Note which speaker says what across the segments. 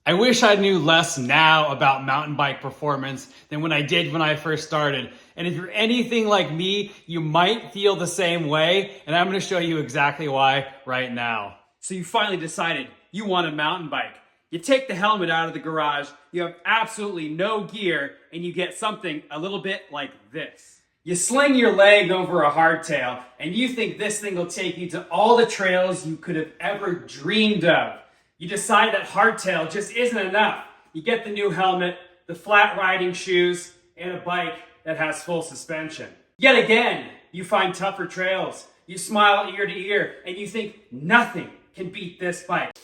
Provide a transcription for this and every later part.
Speaker 1: I wish I knew less now about mountain bike performance than when I did when I first started. And if you're anything like me, you might feel the same way, and I'm gonna show you exactly why right now. So you finally decided you want a mountain bike. You take the helmet out of the garage, you have absolutely no gear, and you get something a little bit like this. You sling your leg over a hardtail, and you think this thing will take you to all the trails you could have ever dreamed of. You decide that hardtail just isn't enough. You get the new helmet, the flat riding shoes, and a bike that has full suspension. Yet again, you find tougher trails. You smile ear to ear, and you think nothing can beat this bike.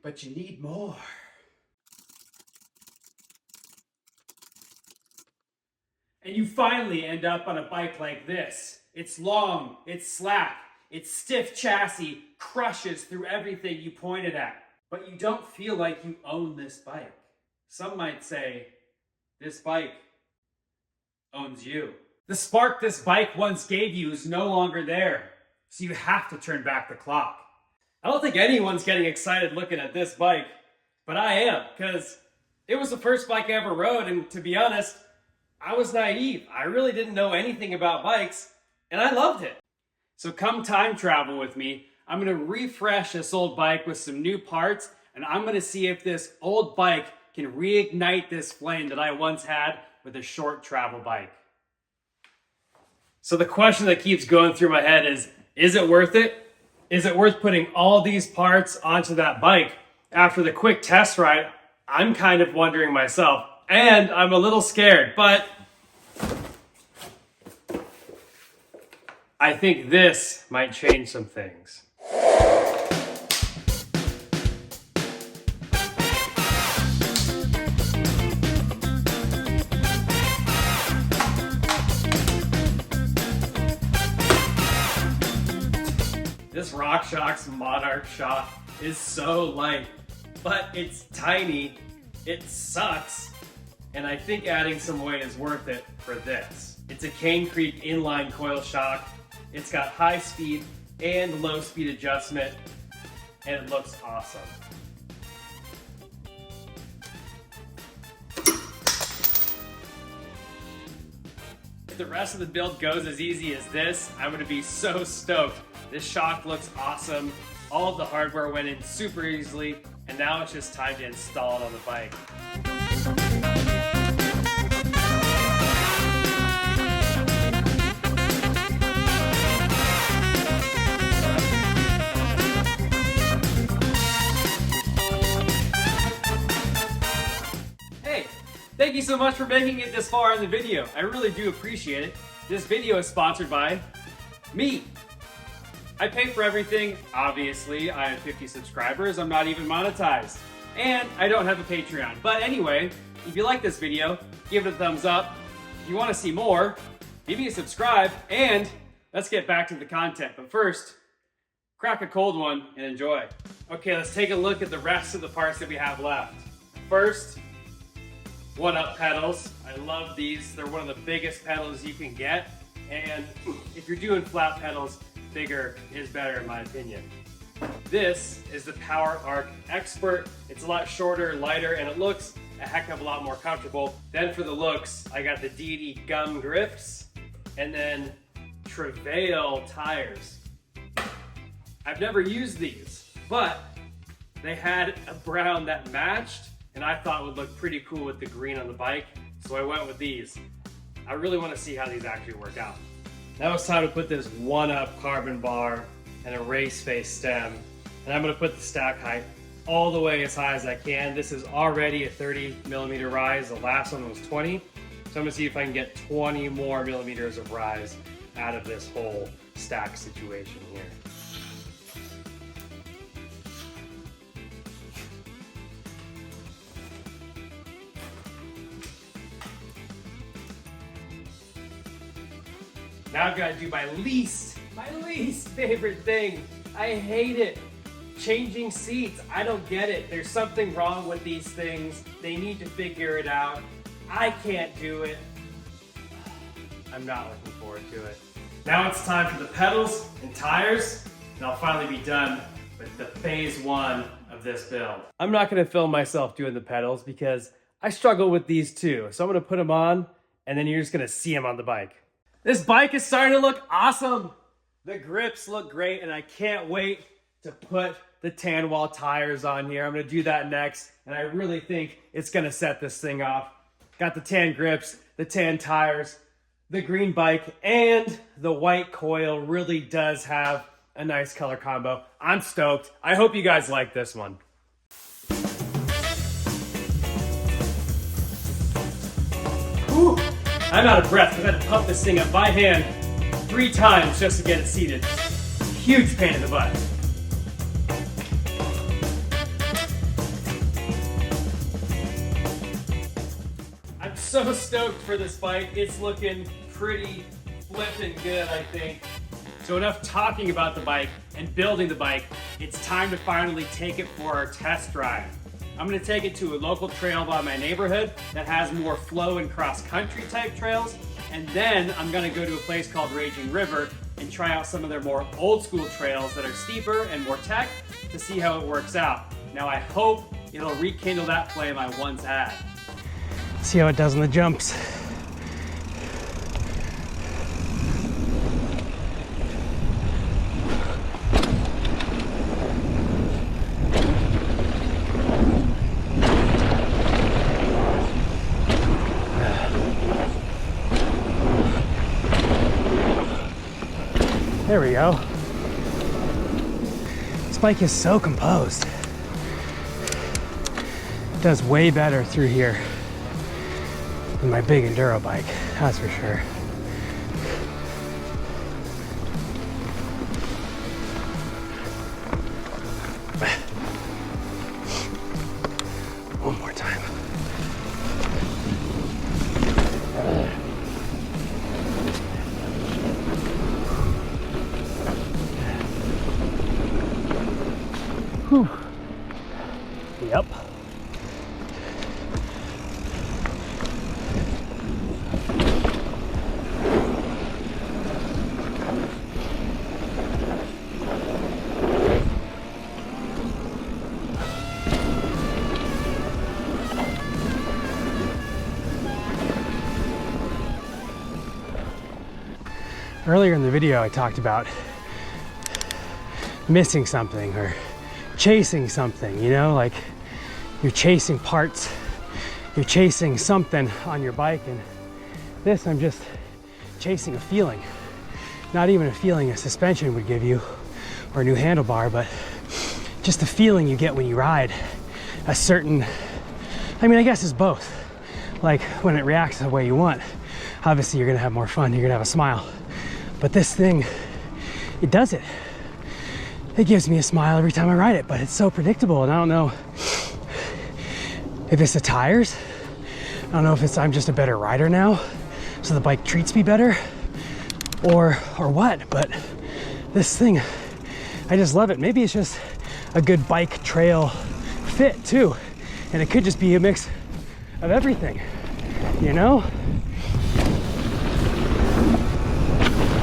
Speaker 1: But you need more. And you finally end up on a bike like this. It's long, it's slack, its stiff chassis crushes through everything you pointed at. But you don't feel like you own this bike. Some might say, this bike owns you. The spark this bike once gave you is no longer there, so you have to turn back the clock. I don't think anyone's getting excited looking at this bike, but I am, because it was the first bike I ever rode, and to be honest, I was naive. I really didn't know anything about bikes, and I loved it. So come time travel with me. I'm gonna refresh this old bike with some new parts, and I'm gonna see if this old bike can reignite this flame that I once had with a short travel bike. So the question that keeps going through my head is it worth it? Is it worth putting all these parts onto that bike? After the quick test ride, I'm kind of wondering myself, and I'm a little scared, but I think this might change some things. This RockShox Monarch shock is so light, but it's tiny, it sucks, and I think adding some weight is worth it for this. It's a Cane Creek inline coil shock. It's got high speed and low speed adjustment, and it looks awesome. If the rest of the build goes as easy as this, I'm gonna be so stoked. This shock looks awesome. All of the hardware went in super easily, and now it's just time to install it on the bike. Hey, thank you so much for making it this far in the video. I really do appreciate it. This video is sponsored by me. I pay for everything, obviously. I have 50 subscribers, I'm not even monetized. And I don't have a Patreon. But anyway, if you like this video, give it a thumbs up. If you want to see more, give me a subscribe, and let's get back to the content. But first, crack a cold one and enjoy. Okay, let's take a look at the rest of the parts that we have left. First, 1-up pedals. I love these. They're one of the biggest pedals you can get. And if you're doing flat pedals, bigger is better in my opinion. This is the Power Arc Expert. It's a lot shorter, lighter, and it looks a heck of a lot more comfortable. Then for the looks, I got the DD gum grips and then Travail tires. I've never used these, but they had a brown that matched and I thought would look pretty cool with the green on the bike, so I went with these. I really want to see how these actually work out. Now it's time to put this 1-up carbon bar and a race face stem. And I'm going to put the stack height all the way as high as I can. This is already a 30mm rise. The last one was 20. So I'm going to see if I can get 20 more millimeters of rise out of this whole stack situation here. Now I've got to do my least favorite thing. I hate it. Changing seats. I don't get it. There's something wrong with these things. They need to figure it out. I can't do it. I'm not looking forward to it. Now it's time for the pedals and tires, and I'll finally be done with the phase 1 of of this build. I'm not gonna film myself doing the pedals because I struggle with these too. So I'm gonna put them on and then you're just gonna see them on the bike. This bike is starting to look awesome. The grips look great and I can't wait to put the tan wall tires on here. I'm gonna do that next and I really think it's gonna set this thing off. Got the tan grips, the tan tires, the green bike, and the white coil really does have a nice color combo. I'm stoked. I hope you guys like this one. Whew. I'm out of breath because I had to pump this thing up by hand 3 times just to get it seated. Huge pain in the butt. I'm so stoked for this bike. It's looking pretty flippin' good, I think. So enough talking about the bike and building the bike. It's time to finally take it for our test drive. I'm gonna take it to a local trail by my neighborhood that has more flow and cross-country type trails. And then I'm gonna go to a place called Raging River and try out some of their more old school trails that are steeper and more tech to see how it works out. Now I hope it'll rekindle that flame I once had.
Speaker 2: See how it does on the jumps. There we go. This bike is so composed. It does way better through here than my big enduro bike, that's for sure. One more time. Whew. Yep. Earlier in the video, I talked about missing something or chasing something, you know, like you're chasing parts, you're chasing something on your bike, and this I'm just chasing a feeling. Not even a feeling a suspension would give you or a new handlebar, but just the feeling you get when you ride a certain, I mean, I guess it's both. Like when it reacts the way you want, obviously you're gonna have more fun, you're gonna have a smile. But this thing, it does it. It gives me a smile every time I ride it, but it's so predictable, and I don't know if it's the tires. I don't know if it's I'm just a better rider now, so the bike treats me better, or what, but this thing, I just love it. Maybe it's just a good bike trail fit too, and it could just be a mix of everything, you know?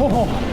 Speaker 2: Oh.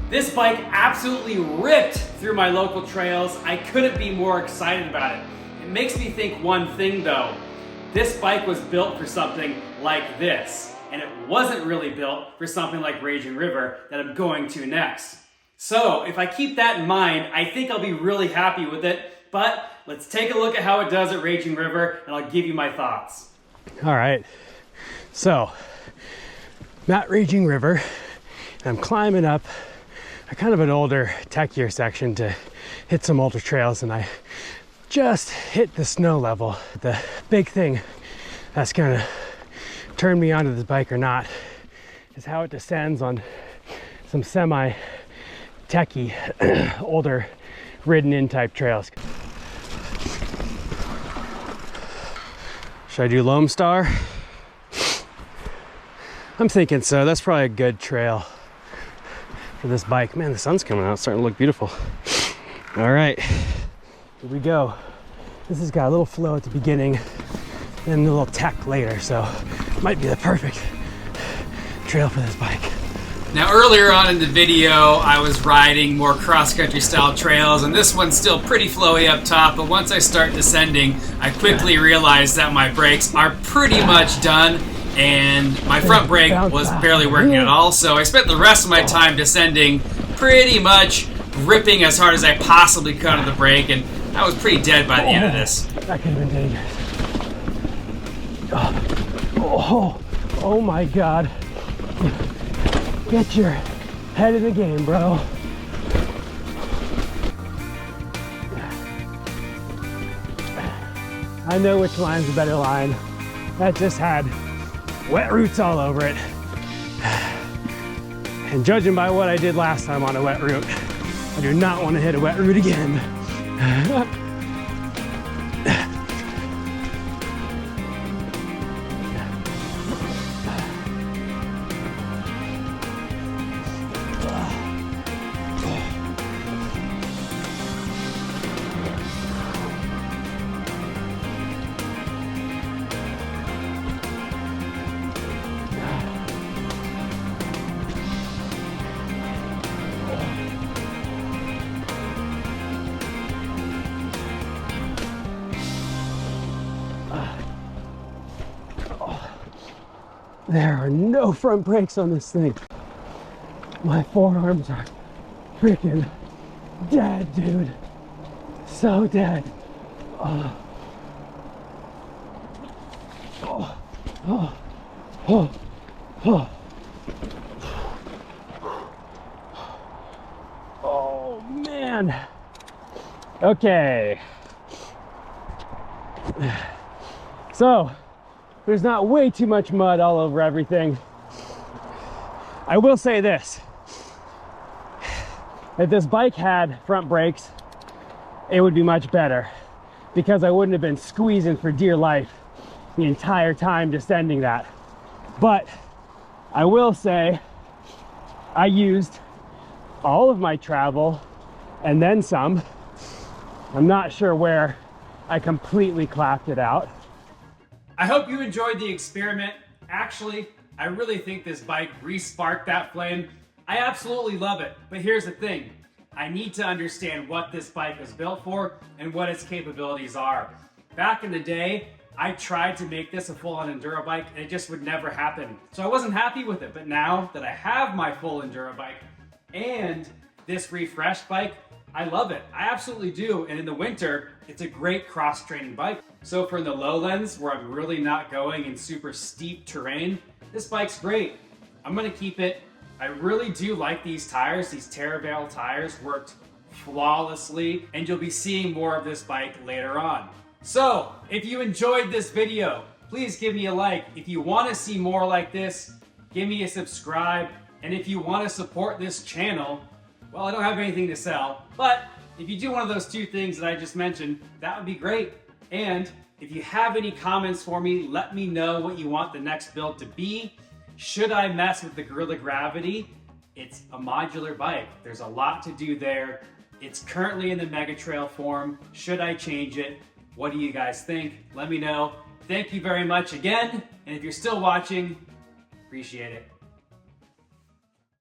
Speaker 1: This bike absolutely ripped through my local trails. I couldn't be more excited about it. It makes me think one thing though. This bike was built for something like this, and it wasn't really built for something like Raging River that I'm going to next. So if I keep that in mind, I think I'll be really happy with it, but let's take a look at how it does at Raging River and I'll give you my thoughts.
Speaker 2: All right, so I'm at Raging River and I'm climbing up a kind of an older, techier section to hit some older trails, and I just hit the snow level. The big thing that's gonna turn me onto this bike or not is how it descends on some semi techie, older ridden in type trails. Should I do Lone Star? I'm thinking so. That's probably a good trail for this bike. Man, the sun's coming out. It's starting to look beautiful. All right, here we go. This has got a little flow at the beginning and a little tech later, so it might be the perfect trail for this bike.
Speaker 1: Now earlier on in the video, I was riding more cross-country style trails, and this one's still pretty flowy up top, but once I start descending, I quickly realized that my brakes are pretty much done, and my front brake was barely working at all, so I spent the rest of my time descending pretty much gripping as hard as I possibly could on the brake, and I was pretty dead by the end of this.
Speaker 2: That could have been dangerous. Oh my God. Get your head in the game, bro. I know which line's the better line. That just had wet roots all over it. And judging by what I did last time on a wet route, I do not want to hit a wet route again. There are no front brakes on this thing. My forearms are freaking dead, dude. So dead. Oh. Oh. Oh. Oh. Oh. Oh, man. Okay. So, there's not way too much mud all over everything. I will say this. If this bike had front brakes, it would be much better because I wouldn't have been squeezing for dear life the entire time descending that. But I will say I used all of my travel and then some. I'm not sure where I completely clapped it out. I hope you enjoyed the experiment. Actually, I really think this bike re-sparked that flame. I absolutely love it, but here's the thing. I need to understand what this bike was built for and what its capabilities are. Back in the day, I tried to make this a full-on enduro bike and it just would never happen. So I wasn't happy with it, but now that I have my full enduro bike and this refreshed bike, I love it. I absolutely do. And in the winter, it's a great cross-training bike. So for in the lowlands where I'm really not going in super steep terrain, this bike's great. I'm gonna keep it. I really do like these tires. These Terravale tires worked flawlessly, and you'll be seeing more of this bike later on. So if you enjoyed this video, please give me a like. If you wanna see more like this, give me a subscribe. And if you wanna support this channel, well, I don't have anything to sell, but if you do one of those two things that I just mentioned, that would be great. And if you have any comments for me, let me know what you want the next build to be. Should I mess with the Gorilla Gravity? It's a modular bike. There's a lot to do there. It's currently in the Mega Trail form. Should I change it? What do you guys think? Let me know. Thank you very much again. And if you're still watching, appreciate it.